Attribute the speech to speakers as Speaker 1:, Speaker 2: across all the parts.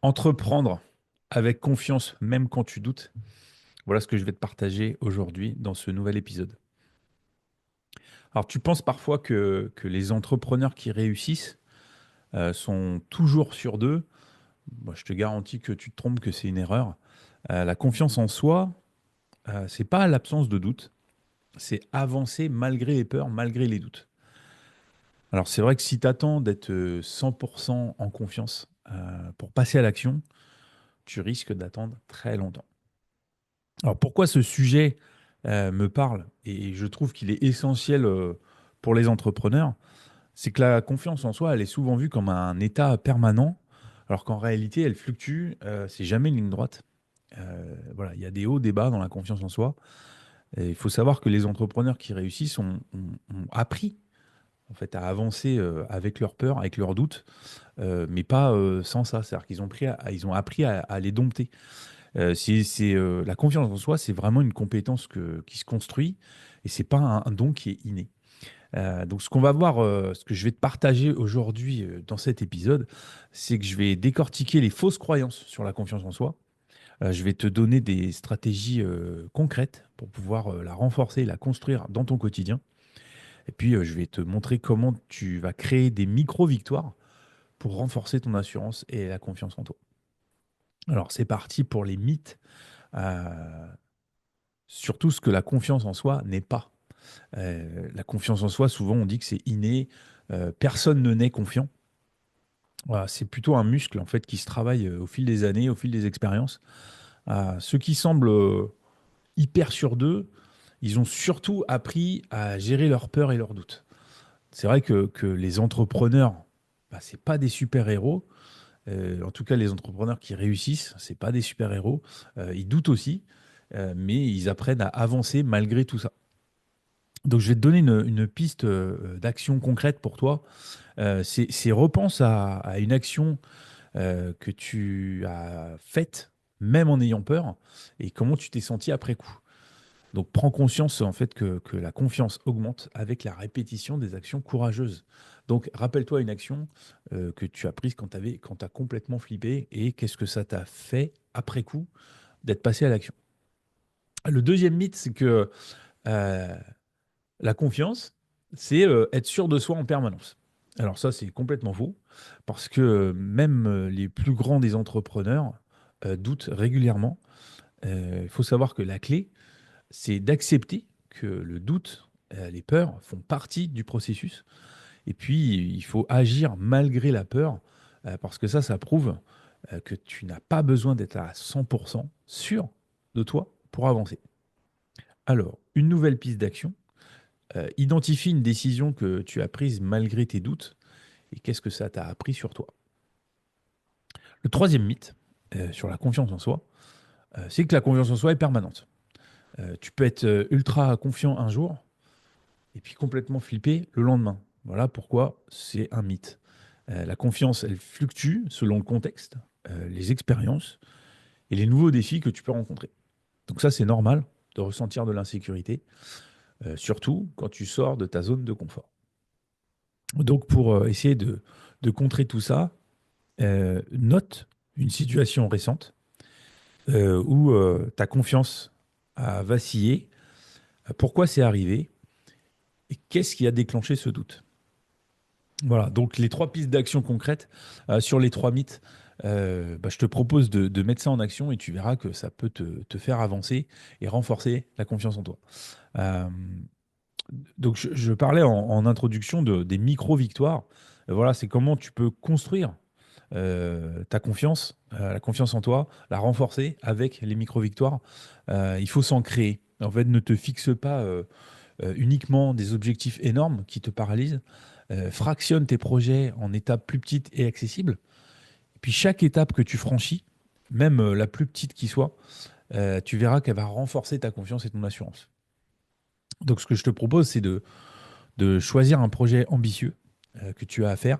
Speaker 1: Entreprendre avec confiance, même quand tu doutes. Voilà ce que je vais te partager aujourd'hui dans ce nouvel épisode. Alors, tu penses parfois que les entrepreneurs qui réussissent sont toujours sûrs d'eux. Moi, je te garantis que tu te trompes, que c'est une erreur. La confiance en soi, c'est pas l'absence de doute, c'est avancer malgré les peurs, malgré les doutes. Alors, c'est vrai que si tu attends d'être 100% en confiance pour passer à l'action, tu risques d'attendre très longtemps. Alors pourquoi ce sujet me parle et je trouve qu'il est essentiel pour les entrepreneurs, c'est que la confiance en soi, elle est souvent vue comme un état permanent, alors qu'en réalité, elle fluctue, c'est jamais une ligne droite. Voilà, il y a des hauts, des bas dans la confiance en soi. Et il faut savoir que les entrepreneurs qui réussissent ont appris en fait à avancer avec leurs peurs, avec leurs doutes, mais pas sans ça. C'est-à-dire qu'ils ils ont appris à les dompter. La confiance en soi, c'est vraiment une compétence qui se construit et c'est pas un don qui est inné. Donc, ce qu'on va voir, ce que je vais te partager aujourd'hui dans cet épisode, c'est que je vais décortiquer les fausses croyances sur la confiance en soi. Je vais te donner des stratégies concrètes pour pouvoir la renforcer, la construire dans ton quotidien. Et puis, je vais te montrer comment tu vas créer des micro-victoires pour renforcer ton assurance et la confiance en toi. Alors, c'est parti pour les mythes. euh, Surtout ce que la confiance en soi n'est pas. La confiance en soi, souvent on dit que c'est inné, personne ne naît confiant. Voilà, c'est plutôt un muscle en fait qui se travaille au fil des années, au fil des expériences. Ceux qui semblent hyper sûrs d'eux, ils ont surtout appris à gérer leurs peurs et leurs doutes. C'est vrai que les entrepreneurs, bah, c'est pas des super-héros. En tout cas, les entrepreneurs qui réussissent, c'est pas des super-héros. Ils doutent aussi, mais ils apprennent à avancer malgré tout ça. Donc, je vais te donner une piste d'action concrète pour toi. C'est repense à une action que tu as faite, même en ayant peur, et comment tu t'es senti après coup. Donc, prends conscience en fait que la confiance augmente avec la répétition des actions courageuses. Donc, rappelle-toi une action que tu as prise quand tu as complètement flippé et qu'est-ce que ça t'a fait après coup d'être passé à l'action. Le deuxième mythe, c'est que euh, la confiance, c'est être sûr de soi en permanence. Alors ça, c'est complètement faux, parce que même les plus grands des entrepreneurs doutent régulièrement. Il faut savoir que la clé, c'est d'accepter que le doute, les peurs font partie du processus. Et puis, il faut agir malgré la peur, parce que ça prouve que tu n'as pas besoin d'être à 100% sûr de toi pour avancer. Alors, une nouvelle piste d'action. Identifie une décision que tu as prise malgré tes doutes et qu'est-ce que ça t'a appris sur toi. Le troisième mythe sur la confiance en soi, c'est que la confiance en soi est permanente. Tu peux être ultra confiant un jour et puis complètement flippé le lendemain. Voilà pourquoi c'est un mythe. La confiance, elle fluctue selon le contexte, les expériences et les nouveaux défis que tu peux rencontrer. Donc ça, c'est normal de ressentir de l'insécurité, surtout quand tu sors de ta zone de confort. Donc pour essayer de contrer tout ça, note une situation récente où ta confiance a vacillé. Pourquoi c'est arrivé et qu'est-ce qui a déclenché ce doute? Voilà, donc les trois pistes d'action concrètes sur les trois mythes, bah, je te propose de mettre ça en action et tu verras que ça peut te faire avancer et renforcer la confiance en toi. Euh, donc je parlais en introduction des micro-victoires. Voilà, c'est comment tu peux construire ta confiance, la confiance en toi, la renforcer avec les micro-victoires. Il faut s'en créer. En fait, ne te fixe pas uniquement des objectifs énormes qui te paralysent. Fractionne tes projets en étapes plus petites et accessibles. Et puis chaque étape que tu franchis, même la plus petite qui soit, tu verras qu'elle va renforcer ta confiance et ton assurance. Donc ce que je te propose, c'est de choisir un projet ambitieux que tu as à faire.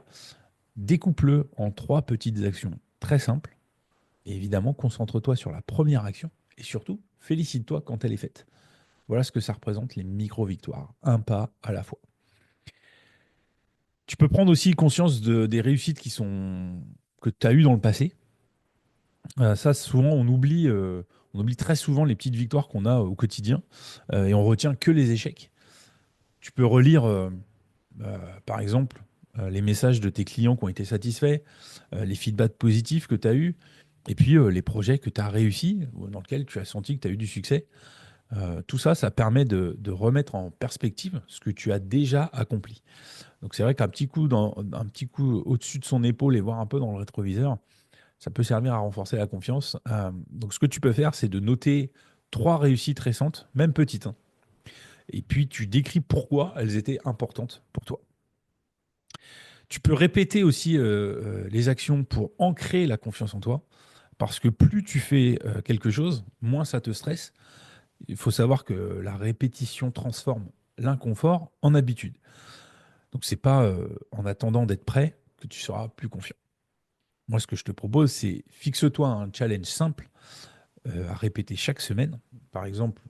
Speaker 1: Découpe-le en trois petites actions très simples. Et évidemment, concentre-toi sur la première action et surtout, félicite-toi quand elle est faite. Voilà ce que ça représente, les micro-victoires, un pas à la fois. Tu peux prendre aussi conscience des réussites que tu as eues dans le passé. Ça, souvent, on oublie très souvent les petites victoires qu'on a au quotidien et on retient que les échecs. Tu peux relire, par exemple, les messages de tes clients qui ont été satisfaits, les feedbacks positifs que tu as eus, et puis les projets que tu as réussis, ou dans lesquels tu as senti que tu as eu du succès. Tout ça, ça permet de remettre en perspective ce que tu as déjà accompli. Donc c'est vrai qu'un petit coup, un petit coup au-dessus de son épaule et voir un peu dans le rétroviseur, ça peut servir à renforcer la confiance. Donc ce que tu peux faire, c'est de noter trois réussites récentes, même petites, hein. Et puis tu décris pourquoi elles étaient importantes pour toi. Tu peux répéter aussi les actions pour ancrer la confiance en toi, parce que plus tu fais quelque chose, moins ça te stresse. Il faut savoir que la répétition transforme l'inconfort en habitude. Donc c'est pas en attendant d'être prêt que tu seras plus confiant. Moi, ce que je te propose, c'est fixe-toi un challenge simple à répéter chaque semaine. Par exemple,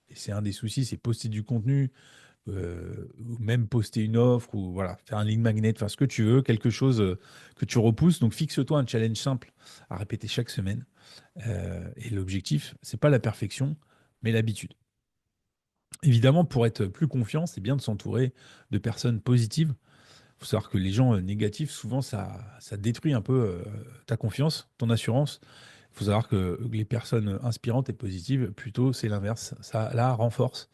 Speaker 1: et c'est un des soucis, c'est poster du contenu, ou même poster une offre, ou voilà, faire un link magnet, faire ce que tu veux, quelque chose que tu repousses. Donc fixe-toi un challenge simple à répéter chaque semaine. Et l'objectif, c'est pas la perfection, mais l'habitude. Évidemment, pour être plus confiant, c'est bien de s'entourer de personnes positives. Il faut savoir que les gens négatifs, souvent, ça détruit un peu ta confiance, ton assurance. Il faut savoir que les personnes inspirantes et positives, plutôt, c'est l'inverse. Ça la renforce.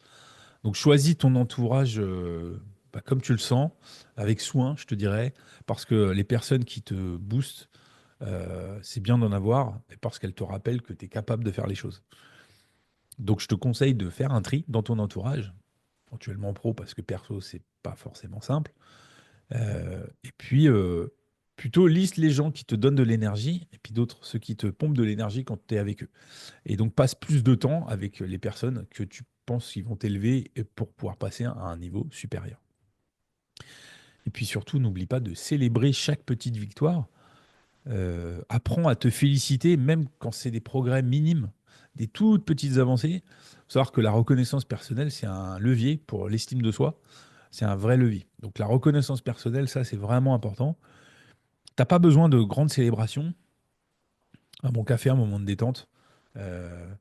Speaker 1: Donc, choisis ton entourage comme tu le sens, avec soin, je te dirais, parce que les personnes qui te boostent, c'est bien d'en avoir, et parce qu'elles te rappellent que tu es capable de faire les choses. Donc, je te conseille de faire un tri dans ton entourage, éventuellement pro, parce que perso, c'est pas forcément simple. Et puis, plutôt liste les gens qui te donnent de l'énergie, et puis d'autres, ceux qui te pompent de l'énergie quand tu es avec eux. Et donc, passe plus de temps avec les personnes que tu penses qu'ils vont t'élever pour pouvoir passer à un niveau supérieur. Et puis surtout, n'oublie pas de célébrer chaque petite victoire. Apprends à te féliciter, même quand c'est des progrès minimes, des toutes petites avancées. Il faut savoir que la reconnaissance personnelle, c'est un levier pour l'estime de soi. C'est un vrai levier. Donc la reconnaissance personnelle, ça, c'est vraiment important. T'as pas besoin de grandes célébrations. Un bon café, un moment de détente, euh,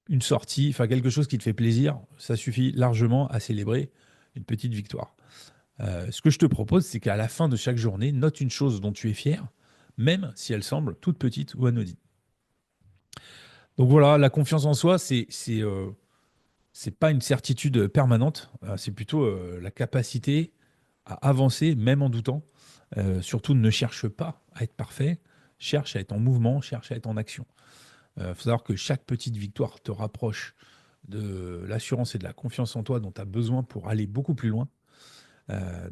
Speaker 1: une sortie, enfin quelque chose qui te fait plaisir, ça suffit largement à célébrer une petite victoire. Ce que je te propose, c'est qu'à la fin de chaque journée, note une chose dont tu es fier, même si elle semble toute petite ou anodine. Donc voilà, la confiance en soi, c'est pas une certitude permanente, c'est plutôt la capacité à avancer même en doutant. Surtout, ne cherche pas à être parfait, cherche à être en mouvement, cherche à être en action. Il faut savoir que chaque petite victoire te rapproche de l'assurance et de la confiance en toi dont tu as besoin pour aller beaucoup plus loin.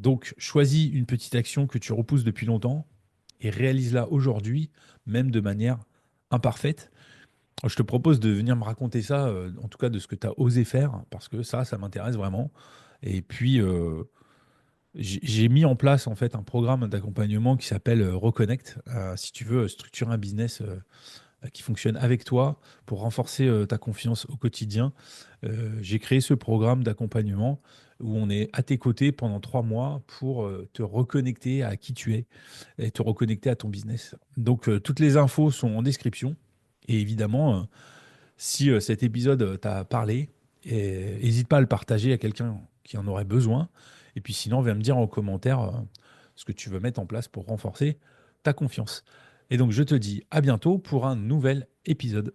Speaker 1: Donc, choisis une petite action que tu repousses depuis longtemps et réalise-la aujourd'hui, même de manière imparfaite. Je te propose de venir me raconter ça, en tout cas de ce que tu as osé faire, parce que ça m'intéresse vraiment. Et puis, j'ai mis en place en fait un programme d'accompagnement qui s'appelle Reconnect. Si tu veux structurer un business qui fonctionne avec toi pour renforcer ta confiance au quotidien, j'ai créé ce programme d'accompagnement où on est à tes côtés pendant 3 mois pour te reconnecter à qui tu es et te reconnecter à ton business. Donc, toutes les infos sont en description. Et évidemment, si cet épisode t'a parlé, n'hésite pas à le partager à quelqu'un qui en aurait besoin. Et puis sinon, viens me dire en commentaire ce que tu veux mettre en place pour renforcer ta confiance. Et donc, je te dis à bientôt pour un nouvel épisode.